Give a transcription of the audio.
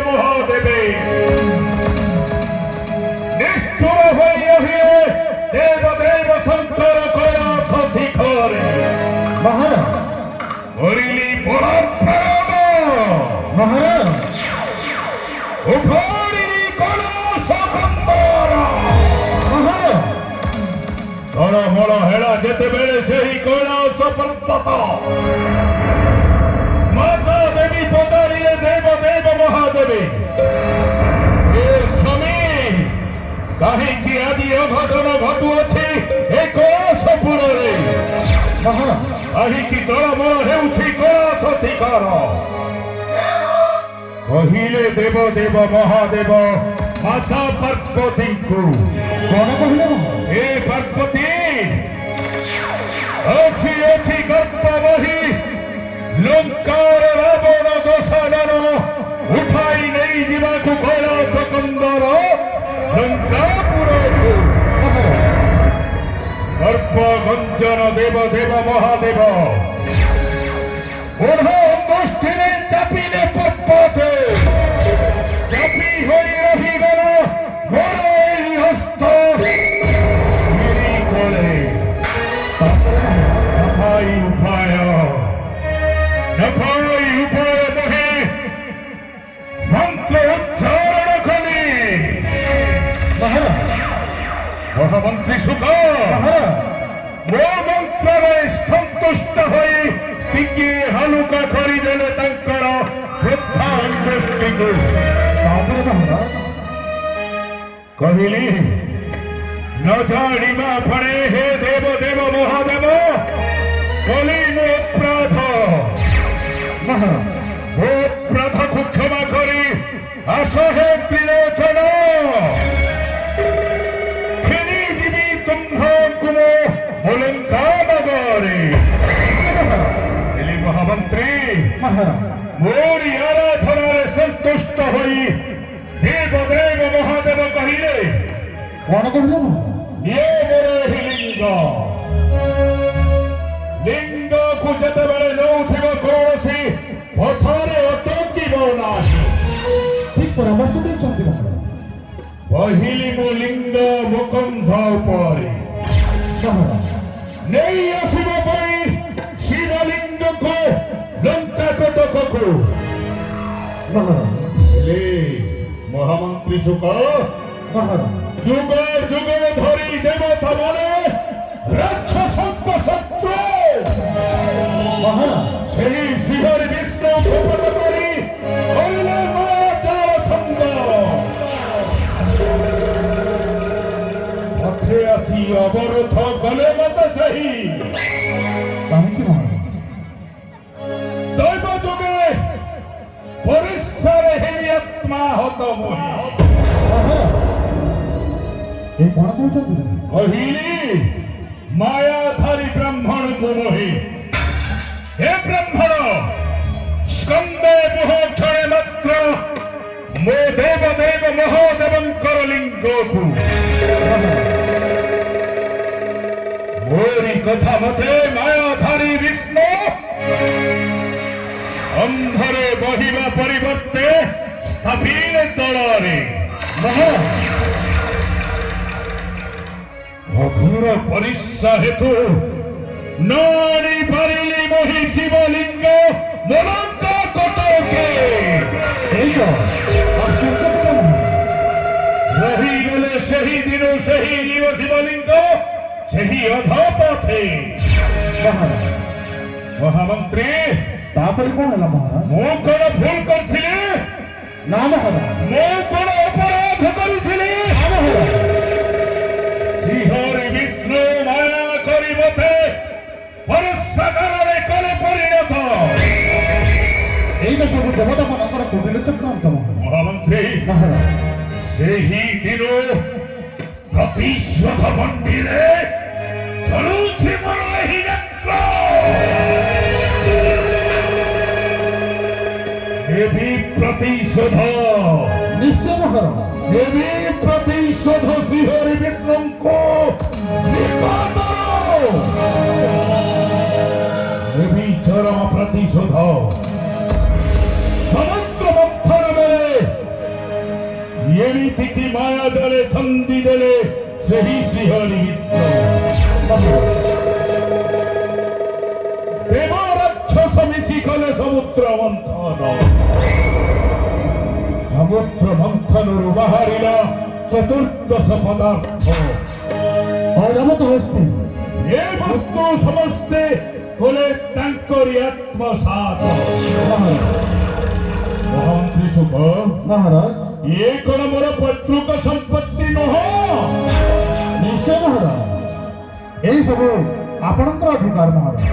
মহাদেবে নিষ্ঠুর হয়ে রহিলে দেবদেব শঙ্কর কয়াথ শিখর মহারাজ করিলি পরাক্রম মহারাজ উভরিলি কলস কম্বর মহারাজ ধড়মড় হেলা যেতেବେଳେ ସେହି କୈଳାସ ପର୍ବତ ମାତା ଦେବୀ ପଚାରିଲେ ଦେବଦେବ ମହାଦେବେ ଏ ସ୍ୱାମୀ କାହିଁକି ଆଜି ଅଘଟନ ଘଟୁଅଛି ଏ କୈଳାସପୁରରେ ମହାରାଜ କାହିଁକି ତଳମଳ ହେଉଛି କୈଳାସ ଶିଖର କହିଲେ ଦେବଦେବ ମହାଦେବ ମାତା ପାର୍ବତୀଙ୍କୁ କଣ କହିଲେ ମହାରାଜ ଏ ପାର୍ବତୀ ଅଛି ଅଛି ଗର୍ବ ବହି ଲଙ୍କାର ରାବଣ ଦୋଷାନନ ଉଠାଇ ନେଇ ଯିବାକୁ କୈଳାସ କନ୍ଦର ଲଙ୍କାପୁରକୁ ଗର୍ବ ଗଞ୍ଜନ ଦେବ ଦେବ ମହାଦେବ ଓଢ଼ ଗୋଷ୍ଠୀରେ ଚାପିଲେ ପର୍ବତେ ଚାପି ହୋଇ ରହିଗଲ ମୋର ଏହି ହସ୍ତ ଗିରି ତଳେ ନପାଇ ଉପାୟ ବହି ମନ୍ତ୍ର ଉଚ୍ଚାରଣ କଲି ମହାମନ୍ତ୍ରୀ ସୁଖ ମୋ ମନ୍ତ୍ରରେ ସନ୍ତୁଷ୍ଟ ହୋଇ ଟିକିଏ ହାଲୁକା କରିଦେଲେ ତାଙ୍କର ଶ୍ରଦ୍ଧା ଦୃଷ୍ଟିକୁ ତାପରେ ମହାରାଜ କହିଲି ନ ଜାଣିବା ଫଳେ ହେ ଦେବ ଦେବ ମହାଦେବ କଲି ମୋ ଅପରାଧ ମହାରାଜ ମୋ ଅପରାଧକୁ କ୍ଷମା କରି ଆସ ହେ ତ୍ରିଲୋଚନ ଫେରି ଯିବି ତୁମ୍ଭଙ୍କୁ ମୋ ଲଙ୍କା ନଗରେ ହେଲି ମହାମନ୍ତ୍ରୀ ମହାରାଜ ମୋରି ଆରାଧନାରେ ସନ୍ତୁଷ୍ଟ ହୋଇ ଦେବଦେବ ମହାଦେବ କହିଲେ କଣ କହିଲେ ମହାରାଜ ଇଏ ମୋର ଏହି ଲିଙ୍ଗକୁ ଯେତେବେଳେ ନେଉଥିବ କୌଣସି ପଥରେ ଅଟକିବ ନାହିଁ ଠିକ ପରାମର୍ଶ ଦେଇଛନ୍ତି ମହାରାଜ କହିଲି ମୋ ଲିଙ୍ଗ ମୁକନ୍ଧ ଉପରେ ମହାରାଜ ନେଇ ଆସିବା ପାଇଁ ଶିବଲିଙ୍ଗକୁ ଲଙ୍କା କଟକକୁ ମହାରାଜ ହେଲେ ମହାମନ୍ତ୍ରୀ ସୁଖ ମହାରାଜ ଯୁଗ ଯୁଗ ଧରି ଦେବତା ମାନେ ରାକ୍ଷସଙ୍କ ଶତ୍ରୁ ମହାରାଜ ସେହି ଶ୍ରୀହରି ବିଷ୍ଣୁ ପ୍ରକଟ କରି କହିଲେ ମାୟାଚାର ଛନ୍ଦ ପଥେ ଆସି ଅବରୋଧ କଲେ ମତେ ସେହି କାହିଁକି ମହାରାଜ ଦୈବ ଯୁଗେ ପରିସରେ ହେଲି ଆତ୍ମା ହତ ମୋହି ଏ କଣ କହୁଛନ୍ତି କହିଲି ମାୟାଧାରୀ ବ୍ରାହ୍ମଣକୁ ମୋହି ହେ ବ୍ରାହ୍ମଣ ସ୍କନ୍ଦେ ମୁହ କ୍ଷଣେ ମାତ୍ର ମୋ ଦେବଦେବ ମହାଦେବଙ୍କର ଲିଙ୍ଗକୁ ମୋରି କଥା ମତେ ମାୟାଧାରୀ ବିଷ୍ଣୁ ଅନ୍ଧରେ ବହିବା ପରିବର୍ତ୍ତେ ସ୍ଥାପିଲେ ତଳରେ ଅଘୋର ପରିସ୍ରା ହେତୁ ନ ଆଣି ପାରିଲି ମୋହି ଶିବଲିଙ୍ଗ ମନଙ୍କ କଟକେ ରହିଗଲେ ସେହି ଦିନୁ ସେହି ନିବ ଶିବଲିଙ୍ଗ ସେହି ଅଧପଥେ ମହାମନ୍ତ୍ରୀ ତାପରେ କଣ ହେଲା ମହାରାଜ ମୁଁ କଣ ଭୁଲ କରିଥିଲି ନା ମହାରାଜ ମୁଁ କଣ ଅପରାଧ କରିଥିଲି ଶ୍ରୀହରି ବିଷ୍ଣୁ ମାୟା କରି ମତେ ପରସ୍କାରରେ କଲେ ପରିଣତ ଏଇଟା ସବୁ ଦେବତା ମାନଙ୍କର କୁଟିଳ ଚକ୍ରାନ୍ତ ମହାମନ୍ତ୍ରୀ ମହାରାଜ ସେହି ଦିନୁ ପ୍ରତିଶୋଧ ମଣ୍ଡିରେ ଚଳୁଛି ମୋର ଏହି ଯାତ୍ରା ଦେବୀ ପ୍ରତିଶୋଧ ନିଶ୍ଚୟ ମହାରାଜ ଦେବୀ ପ୍ରତିଶୋଧ ଶ୍ରୀହରି ବିଷ୍ଣୁଙ୍କୁ ଦେବୀ ଚରମ ପ୍ରତିଶୋଧ ସମୁଦ୍ର ମନ୍ଥନ ବେଳେ ଏମିତି ମାୟା ଦେଲେ ଛନ୍ଦି ଦେଲେ ସେହି ଶିହଳି ବିଷ୍ଣୁ ଦେବ ରାକ୍ଷସ ମିଶି କଲେ ସମୁଦ୍ର ମନ୍ଥନ ସମୁଦ୍ର ମନ୍ଥନରୁ ବାହାରିଲା ଚତୁର୍ଦଶ ପଦାର୍ଥ ঐরাবত হস্তি ଏ ବସ୍ତୁ ସମସ୍ତେ କଲେ ତାଙ୍କରି ଆତ୍ମସାତ ମହାମନ୍ତ୍ରୀ ଶୁଭ মহারাজ ଏ କଣ ମୋର ପୈତୃକ ସମ୍ପତ୍ତି ନୁହଁ নিশ্চয় মহারাজ এই সব আপনার অধিকার মহারাজ